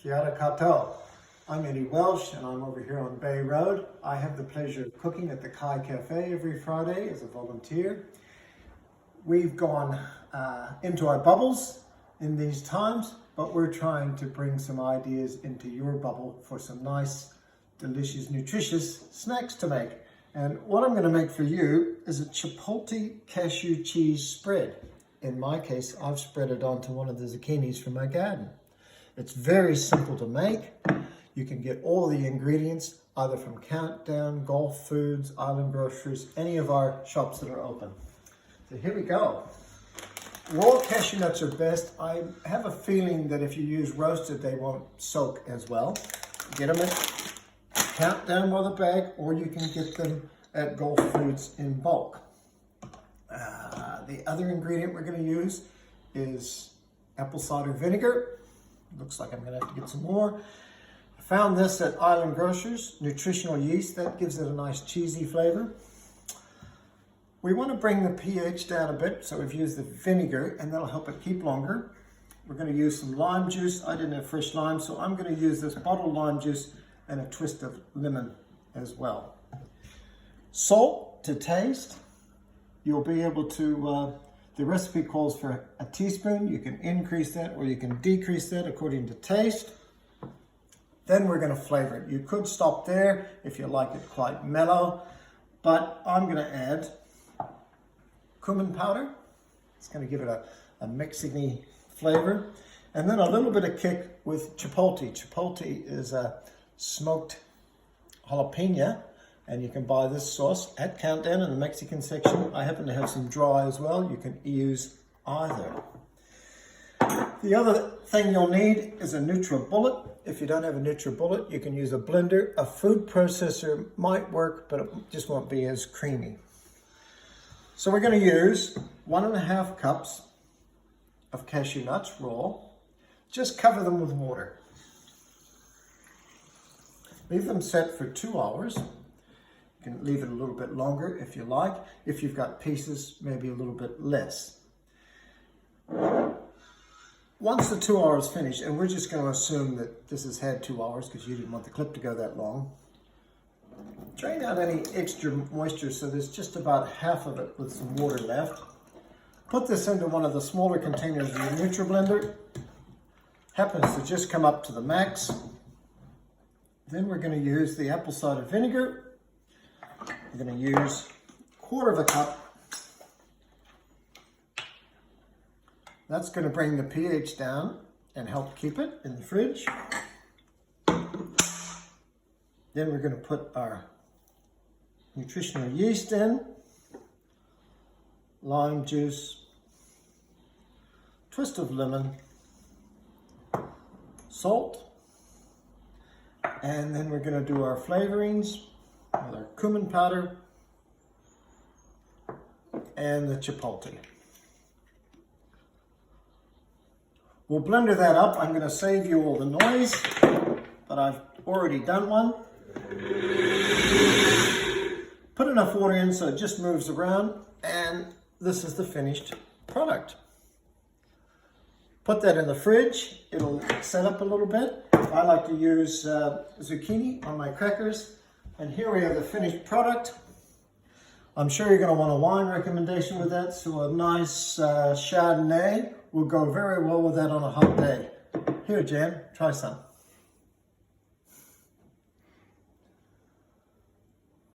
Kia ora koutou. I'm Eddie Welsh and I'm over here on Bay Road. I have the pleasure of cooking at the Kai Cafe every Friday as a volunteer. We've gone into our bubbles in these times, but we're trying to bring some ideas into your bubble for some nice, delicious, nutritious snacks to make. And what I'm going to make for you is a Chipotle Cashew cheese spread. In my case, I've spread it onto one of the zucchinis from my garden. It's very simple to make. You can get all the ingredients either from Countdown, Gulf Foods, Island Groceries, any of our shops that are open. So here we go. Raw cashew nuts are best. I have a feeling that if you use roasted, they won't soak as well. Get them at Countdown by the bag, or you can get them at Gulf Foods in bulk. The other ingredient we're going to use is apple cider vinegar. Looks like I'm going to have to get some more. I found this at Island Grocers, nutritional yeast. That gives it a nice cheesy flavor. We want to bring the pH down a bit, so we've used the vinegar, and that'll help it keep longer. We're going to use some lime juice. I didn't have fresh lime, so I'm going to use this bottled lime juice and a twist of lemon as well. Salt to taste. You'll be able to, the recipe calls for a teaspoon. You can increase that or you can decrease that according to taste. Then we're going to flavor it. You could stop there if you like it quite mellow, but I'm going to add cumin powder. It's going to give it a Mexican flavor. And then a little bit of kick with chipotle. Chipotle is a smoked jalapeno, and you can buy this sauce at Countdown in the Mexican section. I happen to have some dry as well. You can use either. The other thing you'll need is a NutriBullet. If you don't have a NutriBullet, you can use a blender. A food processor might work, but it just won't be as creamy. So we're going to use 1.5 cups of cashew nuts raw. Just cover them with water. Leave them set for 2 hours. You can leave it a little bit longer if you like. If you've got pieces, maybe a little bit less. Once the 2 hours finish, and we're just going to assume that this has had 2 hours because you didn't want the clip to go that long, drain out any extra moisture so there's just about half of it with some water left. Put this into one of the smaller containers of your NutriBlender. Happens to just come up to the max. Then we're going to use the apple cider vinegar. We're going to use 1/4 cup. That's going to bring the pH down and help keep it in the fridge. Then we're going to put our nutritional yeast in, lime juice, twist of lemon, salt, and then we're going to do our flavorings with our cumin powder and the chipotle. We'll blender that up. I'm going to save you all the noise, but I've already done one. Put enough water in so it just moves around, and this is the finished product. Put that in the fridge. It'll set up a little bit. I like to use zucchini on my crackers. And here we have the finished product. I'm sure you're going to want a wine recommendation with that, so a nice Chardonnay will go very well with that on a hot day. Here, Jan, try some.